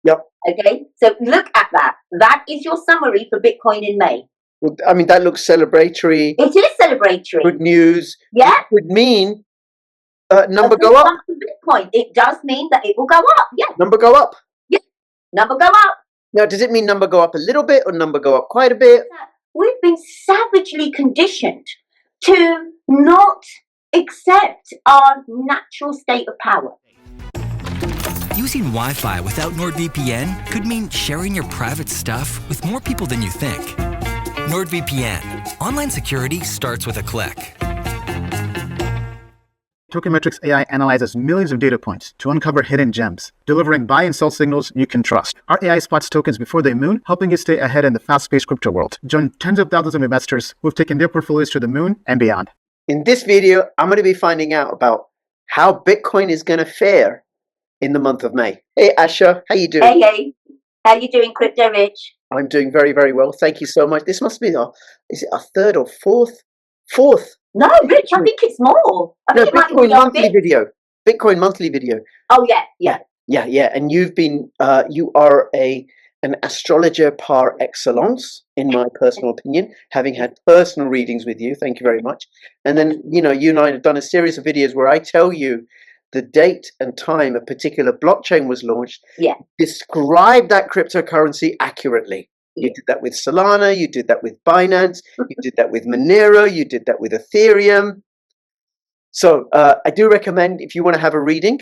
Yep. Okay, so look at that. That is your summary for Bitcoin in May. Well, I mean, that looks celebratory. It is celebratory. Good news. Yeah. It would mean number go up. Bitcoin. It does mean that it will go up. Yeah. Number go up. Yeah. Number go up. Now, does it mean number go up a little bit or number go up quite a bit? We've been savagely conditioned to not accept our natural state of power. Using Wi-Fi without NordVPN could mean sharing your private stuff with more people than you think. NordVPN. Online security starts with a click. Tokenmetrics AI analyzes millions of data points to uncover hidden gems, delivering buy and sell signals you can trust. Our AI spots tokens before they moon, helping you stay ahead in the fast-paced crypto world. Join tens of thousands of investors who've taken their portfolios to the moon and beyond. In this video, I'm going to be finding out about how Bitcoin is going to fare in the month of May. Hey, Asha, how you doing? Hey, how you doing, Crypto Rich? I'm doing very, very well. Thank you so much. This must be is it our third or fourth? Fourth. No, Rich, I think it's more. No, Bitcoin monthly video. Bitcoin monthly video. Oh, yeah. And you've been, you are an astrologer par excellence, in my personal opinion, having had personal readings with you. Thank you very much. And then, you and I have done a series of videos where I tell you the date and time a particular blockchain was launched. Yeah. Describe that cryptocurrency accurately. You did that with Solana, you did that with Binance, you did that with Monero, you did that with Ethereum. So I do recommend, if you want to have a reading,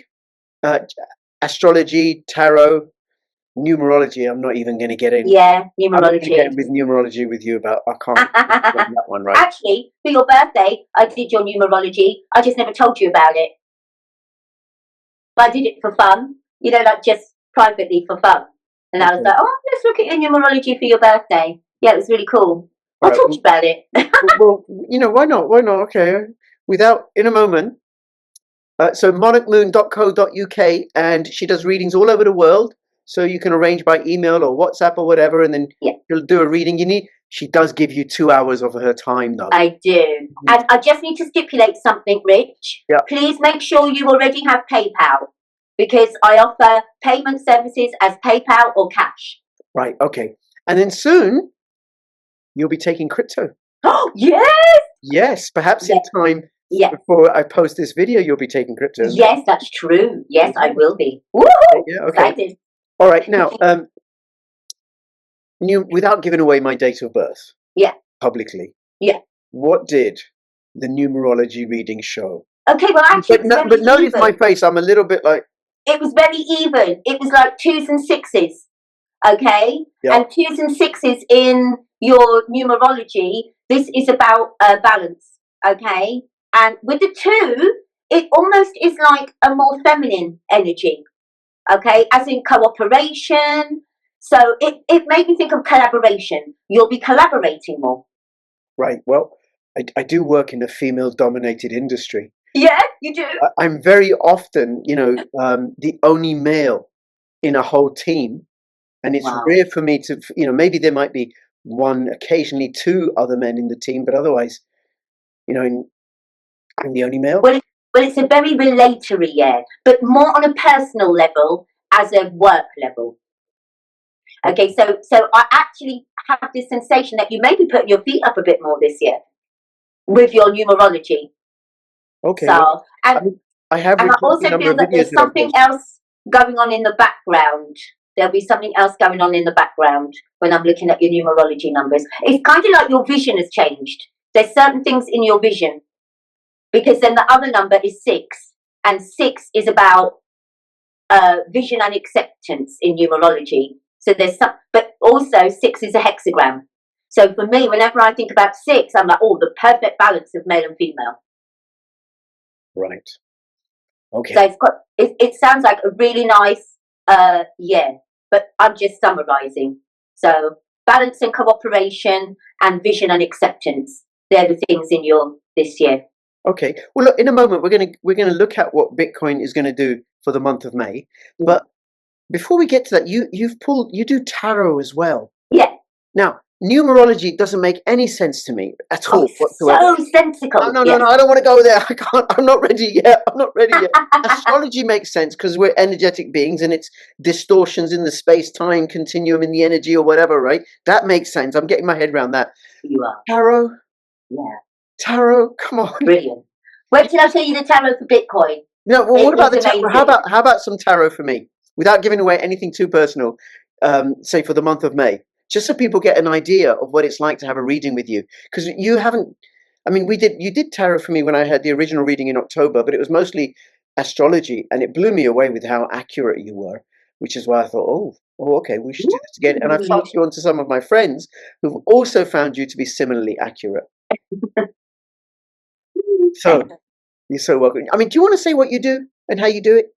astrology, tarot, numerology. I'm not even going to get in. Yeah, numerology. I'm not get with numerology with you about, I can't that one, right? Actually, for your birthday, I did your numerology. I just never told you about it. But I did it for fun, like just privately for fun. And I was like, oh, let's look at your numerology for your birthday. Yeah, it was really cool. I'll talk to you about it. Well, why not? Why not? Okay. In a moment. So monarchmoon.co.uk, and she does readings all over the world. So you can arrange by email or WhatsApp or whatever, and then she'll do a reading. She does give you 2 hours of her time, though. I do. And I just need to stipulate something, Rich. Yeah. Please make sure you already have PayPal, because I offer payment services as PayPal or cash. Right, okay. And then soon, you'll be taking crypto. Oh, yes! Yes, perhaps in time before I post this video, you'll be taking crypto. Yes, that's true. Yes, I will be. Woo! Yeah, okay. Excited. All right, now, without giving away my date of birth publicly, what did the numerology reading show? Okay, well, actually, but notice my face. I'm a little bit like... It was very even. It was like 2s and 6s, okay? Yeah. And 2s and 6s in your numerology, this is about balance, okay? And with the 2, it almost is like a more feminine energy, okay? As in cooperation. So it made me think of collaboration. You'll be collaborating more. Right. Well, I do work in a female-dominated industry. Yeah, you do. I'm very often, the only male in a whole team. And it's rare for me to, maybe there might be one, occasionally 2 other men in the team, but otherwise, I'm the only male. Well, it's a very relatory, but more on a personal level as a work level. Okay, so I actually have this sensation that you may be putting your feet up a bit more this year with your numerology. Okay. So, I have. And I also feel that there's something else going on in the background. There'll be something else going on in the background when I'm looking at your numerology numbers. It's kind of like your vision has changed. There's certain things in your vision, because then the other number is 6, and 6 is about vision and acceptance in numerology. So there's some, but also 6 is a hexagram. So for me, whenever I think about 6, I'm like, oh, the perfect balance of male and female. Right. Okay. So it sounds like a really nice but I'm just summarizing. So balance and cooperation and vision and acceptance. They're the things in your this year. Okay. Well, look, in a moment we're gonna look at what Bitcoin is going to do for the month of May. But before we get to that, you do tarot as well. Yeah. Now, numerology doesn't make any sense to me at all whatsoever. So sensical. No, I don't want to go there. I can't. I'm not ready yet. Astrology makes sense because we're energetic beings, and it's distortions in the space-time continuum in the energy or whatever, right? That makes sense. I'm getting my head around that. You are. Tarot? Yeah. Tarot? Come on. Brilliant. Wait till I tell you the tarot for Bitcoin. No, well, what about the tarot? How about some tarot for me? Without giving away anything too personal, say for the month of May. Just so people get an idea of what it's like to have a reading with you. Because you haven't, I mean, you did tarot for me when I had the original reading in October, but it was mostly astrology, and it blew me away with how accurate you were, which is why I thought, okay, we should do this again. And I've passed you on to some of my friends who've also found you to be similarly accurate. So, you're so welcome. I mean, do you want to say what you do and how you do it?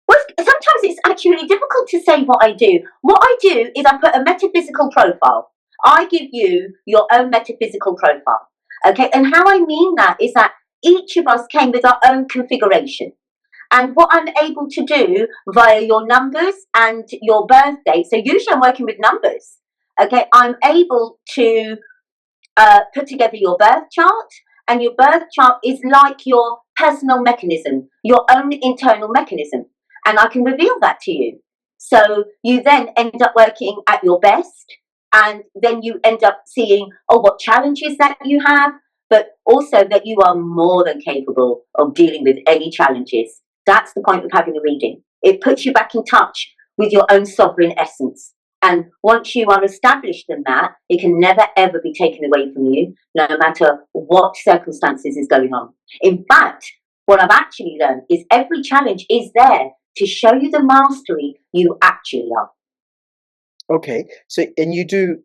Well, sometimes it's actually difficult to say what I do. What I do is I put a metaphysical profile. I give you your own metaphysical profile. Okay, and how I mean that is that each of us came with our own configuration. And what I'm able to do via your numbers and your birth date, so usually I'm working with numbers. Okay, I'm able to put together your birth chart, and your birth chart is like your personal mechanism, your own internal mechanism. And I can reveal that to you. So you then end up working at your best, and then you end up seeing, what challenges that you have, but also that you are more than capable of dealing with any challenges. That's the point of having a reading. It puts you back in touch with your own sovereign essence. And once you are established in that, it can never ever be taken away from you, no matter what circumstances is going on. In fact, what I've actually learned is every challenge is there to show you the mastery you actually are. Okay, so, and you do,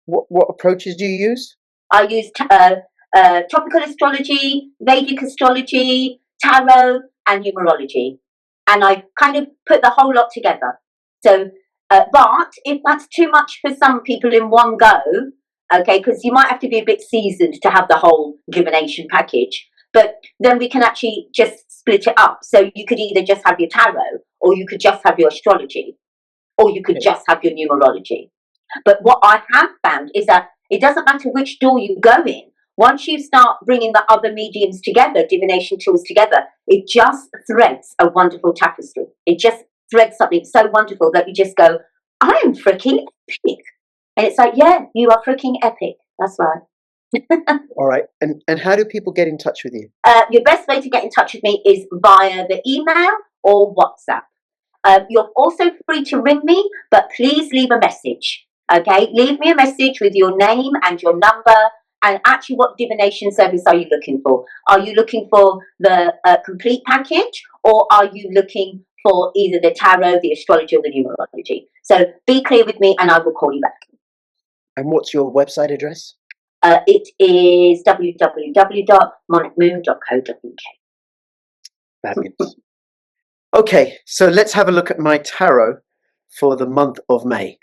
what approaches do you use? I use tropical astrology, Vedic astrology, tarot, and numerology. And I kind of put the whole lot together. So, but if that's too much for some people in one go, okay, because you might have to be a bit seasoned to have the whole divination package, but then we can actually just split it up. So you could either just have your tarot, or you could just have your astrology, or you could just have your numerology. But what I have found is that it doesn't matter which door you go in. Once you start bringing the other mediums together, divination tools together, it just threads a wonderful tapestry. It just threads something so wonderful that you just go, I am freaking epic. And it's like, yeah, you are freaking epic. That's right. All right. And how do people get in touch with you? Your best way to get in touch with me is via the email or WhatsApp. You're also free to ring me, but please leave a message. Okay, leave me a message with your name and your number, and actually what divination service are you looking for? Are you looking for the complete package, or are you looking for either the tarot, the astrology, or the numerology? So be clear with me and I will call you back. And what's your website address? It is www.monarchmoon.co.uk. Fabulous. Okay, so let's have a look at my tarot for the month of May,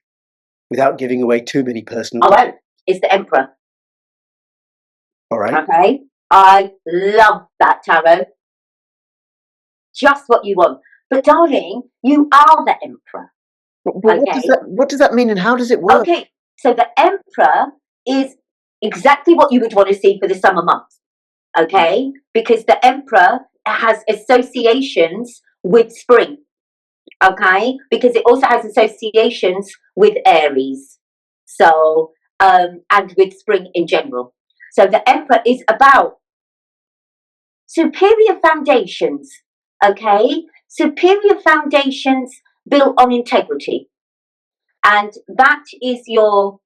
without giving away too many personal. I won't. It's the Emperor. All right. Okay. I love that tarot. Just what you want. But darling, you are the Emperor. But what does that mean, and how does it work? Okay, so the Emperor is exactly what you would want to see for the summer months. Okay, because the Emperor has associations with spring. Okay, because it also has associations with Aries. So, and with spring in general. So the Emperor is about superior foundations. Okay, superior foundations built on integrity. And that is your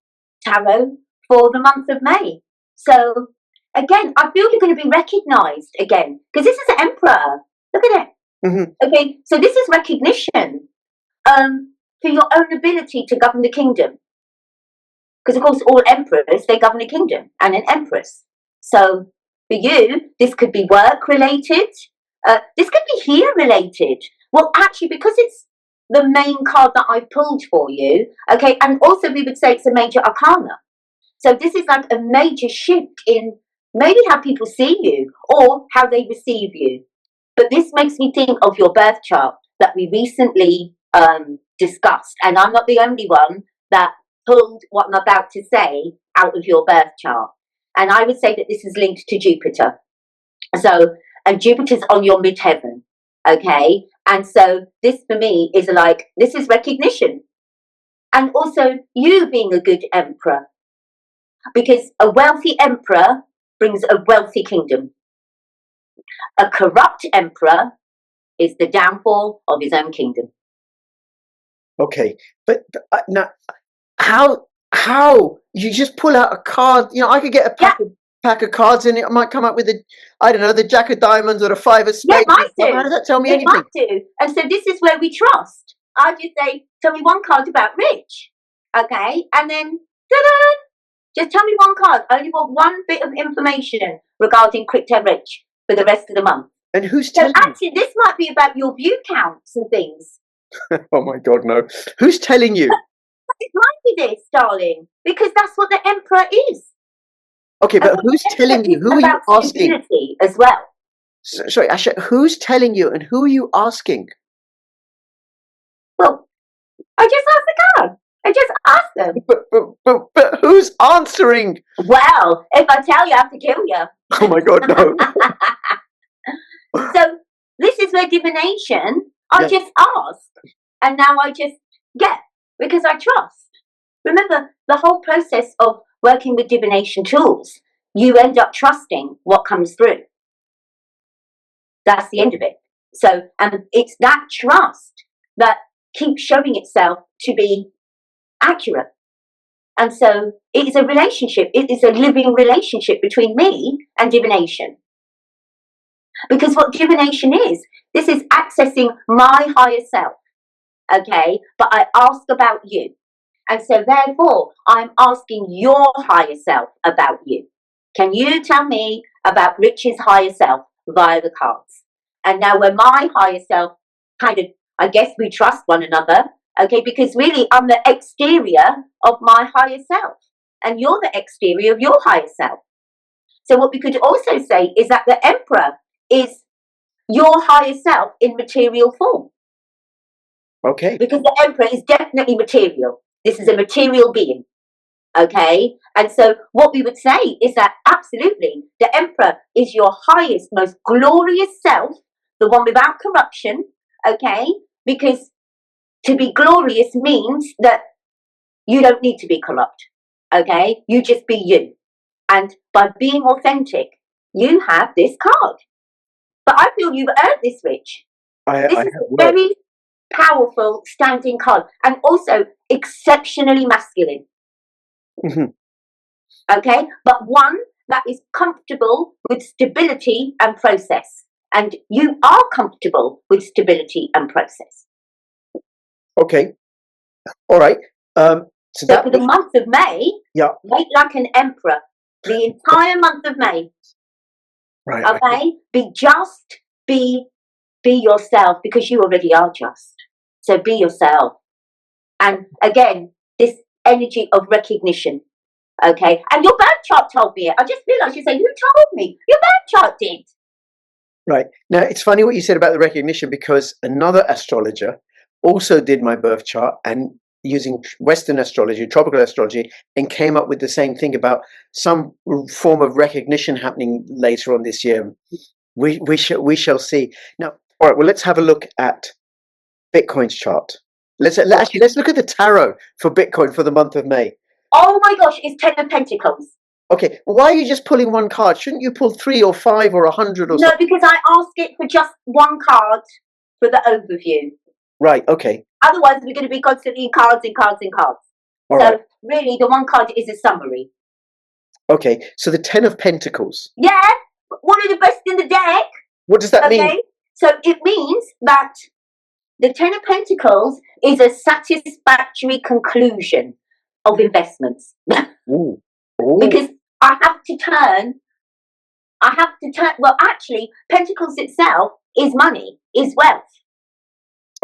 tarot for the month of May. So again, I feel you're going to be recognized again, because this is the Emperor. Look at it. Mm-hmm. Okay, so this is recognition for your own ability to govern the kingdom. Because of course, all emperors, they govern a kingdom, and an empress. So for you, this could be work related. This could be here related. Well, actually, because it's the main card that I've pulled for you, okay, and also we would say it's a major arcana. So this is like a major shift in maybe how people see you or how they receive you. But this makes me think of your birth chart that we recently discussed. And I'm not the only one that pulled what I'm about to say out of your birth chart. And I would say that this is linked to Jupiter. So, and Jupiter's on your midheaven, okay? And so this for me is like, this is recognition. And also you being a good emperor. Because a wealthy emperor brings a wealthy kingdom. A corrupt emperor is the downfall of his own kingdom. Okay, but now, how you just pull out a card? You know, I could get a pack of cards and it might come up with the Jack of Diamonds or the Five of Spades. Yeah, it might do. How does that tell me anything? It might do. And so this is where we trust. I just say, tell me one card about rich, okay? And then, ta-da! Just tell me one card. I only want one bit of information regarding crypto rich for the rest of the month. And who's So telling actually, this might be about your view counts and things. Oh my God, no. Who's telling you? It might be this, darling, because that's what the emperor is. Okay, but who's telling you? Who are you asking? As well. Sorry, Asha, who's telling you and who are you asking? Well, I just asked the card. I just asked them. But who's answering? Well, if I tell you, I have to kill you. Oh my God, no. So this is where divination, I just ask, and now I just get, because I trust. Remember, the whole process of working with divination tools, you end up trusting what comes through. That's the end of it. So, and it's that trust that keeps showing itself to be accurate. And so it is a relationship. It is a living relationship between me and divination. Because what divination is, this is accessing my higher self, okay? But I ask about you. And so therefore, I'm asking your higher self about you. Can you tell me about Rich's higher self via the cards? And now when my higher self kind of, I guess we trust one another, okay? Because really, I'm the exterior of my higher self. And you're the exterior of your higher self. So what we could also say is that the emperor is your higher self in material form. Okay. Because the emperor is definitely material. This is a material being. Okay? And so what we would say is that absolutely the emperor is your highest, most glorious self, the one without corruption. Okay? Because to be glorious means that you don't need to be corrupt. Okay? You just be you. And by being authentic, you have this card. But I feel you've earned this, Rich. This is a very powerful standing card and also exceptionally masculine. Mm-hmm. Okay? But one that is comfortable with stability and process. And you are comfortable with stability and process. Okay. All right. So that for the month of May, wait like an emperor. The entire month of May. Right. Okay? Be yourself, because you already are just. So be yourself. And again, this energy of recognition. Okay? And your birth chart told me it. I just realised you said, who told me? Your birth chart did. Right. Now, it's funny what you said about the recognition, because another astrologer also did my birth chart and using Western astrology, tropical astrology, and came up with the same thing about some form of recognition happening later on this year. We shall see. Now, all right. Well, let's have a look at Bitcoin's chart. Let's look at the tarot for Bitcoin for the month of May. Oh my gosh, it's 10 of Pentacles. Okay, why are you just pulling one card? Shouldn't you pull 3 or 5 or 100 or something? No, because I ask it for just one card for the overview. Right, okay. Otherwise, we're going to be constantly in cards and cards and cards. All so right. Really, the one card is a summary. Okay, so the 10 of Pentacles. Yeah, one of the best in the deck. What does that mean? So it means that the 10 of Pentacles is a satisfactory conclusion of investments. Ooh. Ooh. Because I have to turn, well, actually, Pentacles itself is money, is wealth.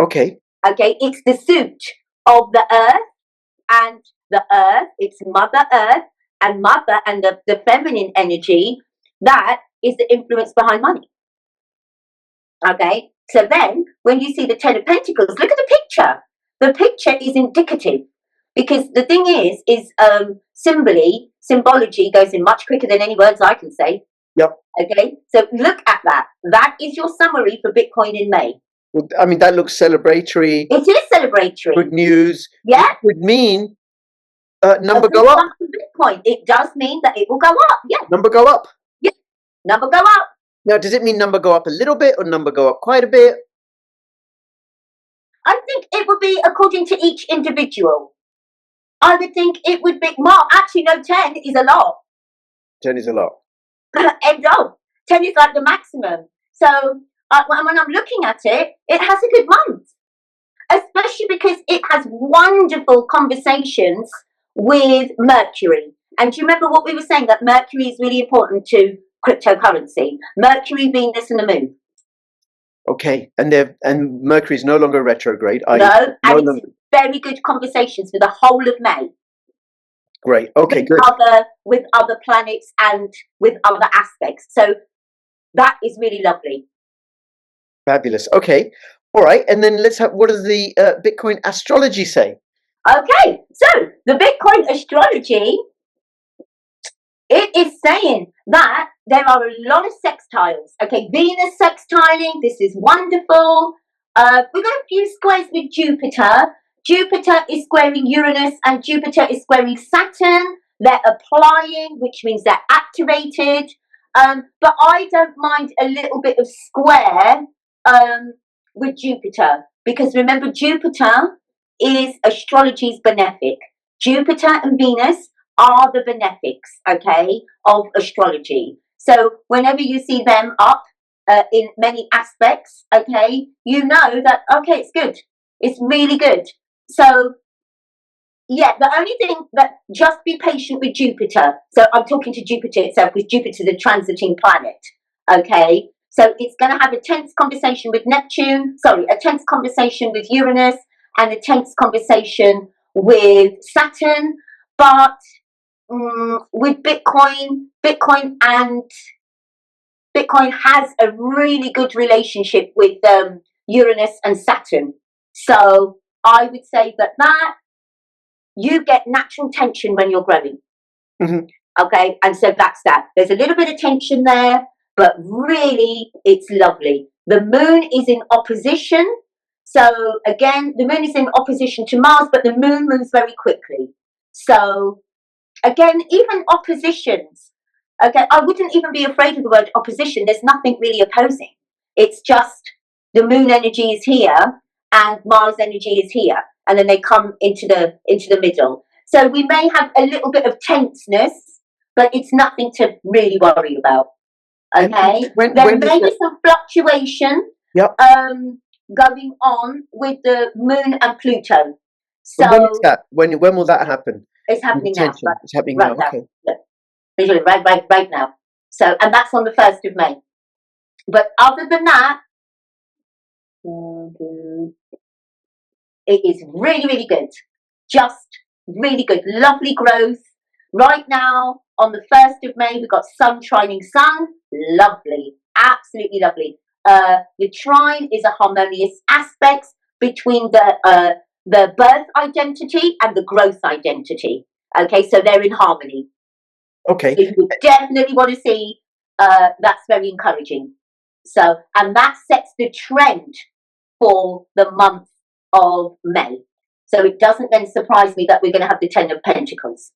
Okay. Okay, it's the suit of the earth, and the earth, it's Mother Earth, and Mother and the feminine energy, that is the influence behind money. Okay, so then when you see the 10 of Pentacles, look at the picture. The picture is indicative Because the thing is symbology goes in much quicker than any words I can say. Yep. Okay, so look at that. That is your summary for Bitcoin in May. Well, I mean, that looks celebratory. It is celebratory. Good news. Yeah. It would mean number go up. Bitcoin. It does mean that it will go up. Yeah. Number go up. Yeah. Number go up. Now, does it mean number go up a little bit or number go up quite a bit? I think it would be according to each individual. I would think it would be more. Actually, no, 10 is a lot. 10 is a lot. End of. 10 is like the maximum. So when I'm looking at it, it has a good month. Especially because it has wonderful conversations with Mercury. And do you remember what we were saying? That Mercury is really important to cryptocurrency. Mercury, Venus, and the Moon. Okay, and Mercury is no longer retrograde. No, and it's very good conversations for the whole of May. Great. Okay, good. With other planets and with other aspects. So that is really lovely. Fabulous. Okay. All right. And then let's have, what does the Bitcoin astrology say? Okay. So the Bitcoin astrology, it is saying that there are a lot of sextiles. Okay. Venus sextiling. This is wonderful. We've got a few squares with Jupiter. Jupiter is squaring Uranus and Jupiter is squaring Saturn. They're applying, which means they're activated. But I don't mind a little bit of square with Jupiter, because remember, Jupiter is astrology's benefic. Jupiter and Venus are the benefics, okay, of astrology. So whenever you see them up in many aspects, okay, you know that, okay, it's good. It's really good. So, yeah, the only thing that just be patient with Jupiter. So I'm talking to Jupiter itself, because Jupiter is a transiting planet, okay? So it's going to have a tense conversation with Neptune, a tense conversation with Uranus, and a tense conversation with Saturn. But with Bitcoin has a really good relationship with Uranus and Saturn. So I would say that you get natural tension when you're growing. Mm-hmm. Okay, and so that's that. There's a little bit of tension there, but really it's lovely. The moon is in opposition. So again, the moon is in opposition to Mars, but the moon moves very quickly. So again, even oppositions, okay, I wouldn't even be afraid of the word opposition. There's nothing really opposing. It's just the moon energy is here and Mars energy is here, and then they come into the middle. So we may have a little bit of tenseness, but it's nothing to really worry about. Okay, there may be some fluctuation going on with the moon and Pluto. So when is that? When will that happen? It's happening now. Right, it's happening right now. Okay. Yeah. Visually, right now. So, and that's on the 1st of May. But other than that, it is really, really good. Just really good. Lovely growth. Right now, on the 1st of May, we've got sun trining sun. Lovely. Absolutely lovely. The trine is a harmonious aspect between the birth identity and the growth identity. Okay, so they're in harmony. Okay. So you definitely want to see, that's very encouraging. So, and that sets the trend for the month of May. So it doesn't then surprise me that we're going to have the 10 of Pentacles.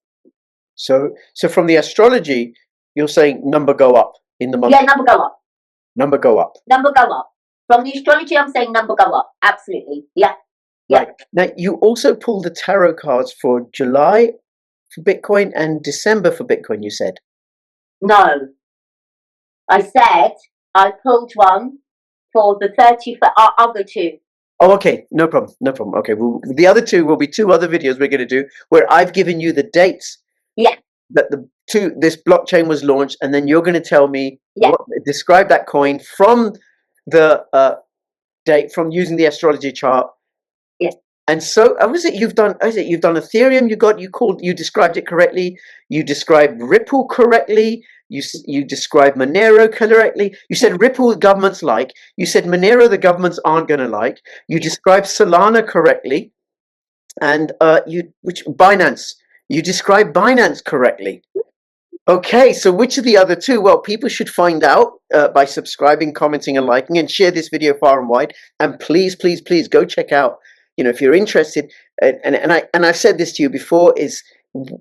So from the astrology, you're saying number go up in the month? Yeah, number go up. Number go up. Number go up. From the astrology, I'm saying number go up. Absolutely. Yeah. Yeah. Right. Now, you also pulled the tarot cards for July for Bitcoin and December for Bitcoin, you said? No. I said I pulled one for the 30 for our other two. Oh, okay. No problem. No problem. Okay. Well, the other two will be 2 other videos we're going to do where I've given you the dates. Yeah. That this blockchain was launched, and then you're going to tell me describe that coin from the date, from using the astrology chart. Yeah. And so, you've done Ethereum. You described it correctly. You described Ripple correctly. You described Monero correctly. You said Ripple governments like. You said Monero the governments aren't going to like. You described Solana correctly. and which Binance. You described Binance correctly. Okay, so which of the other two? Well, people should find out by subscribing, commenting, and liking, and share this video far and wide. And please, please, please go check out. If you're interested, and I've said this to you before, is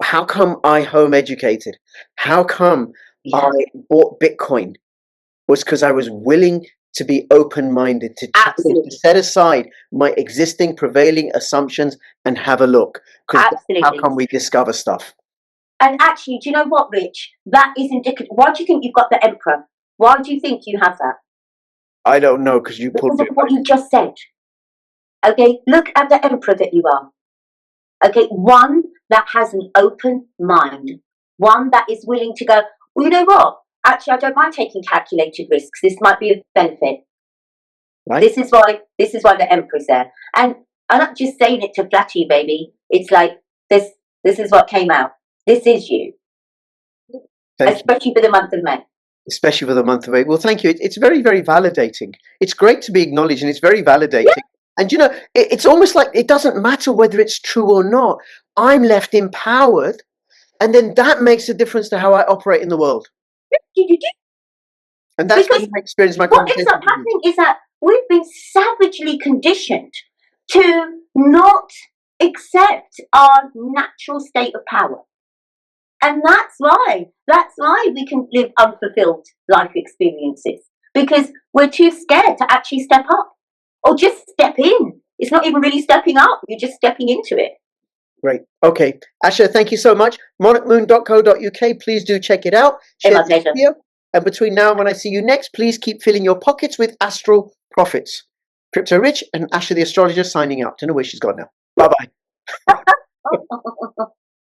how come I home educated? How come I bought Bitcoin? Was because I was willing to be open-minded, to set aside my existing prevailing assumptions and have a look. Because how come we discover stuff? And actually, do you know what, Rich? That is indicative. Why do you think you've got the Emperor? Why do you think you have that? I don't know, because you pulled because of what you just said. Okay, look at the Emperor that you are. Okay, one that has an open mind, one that is willing to go, well, you know what? Actually, I don't mind taking calculated risks. This might be a benefit. Right. This is why the Emperor's there. And I'm not just saying it to flatter you, baby. It's like this is what came out. This is you. Especially for the month of May. Especially for the month of May. Well, thank you. It's very, very validating. It's great to be acknowledged, and it's very validating. Yeah. And, it's almost like it doesn't matter whether it's true or not. I'm left empowered, and then that makes a difference to how I operate in the world. And that's been my experience, my conversation. What ends up happening is that we've been savagely conditioned to not accept our natural state of power. And that's why we can live unfulfilled life experiences, because we're too scared to actually step up or just step in. It's not even really stepping up. You're just stepping into it. Great. Okay. Asha, thank you so much. monarchmoon.co.uk. Please do check it out. Share this video. And between now and when I see you next, please keep filling your pockets with astral profits. Crypto Rich and Asha the Astrologer signing out. Don't know where she's gone now. Bye-bye.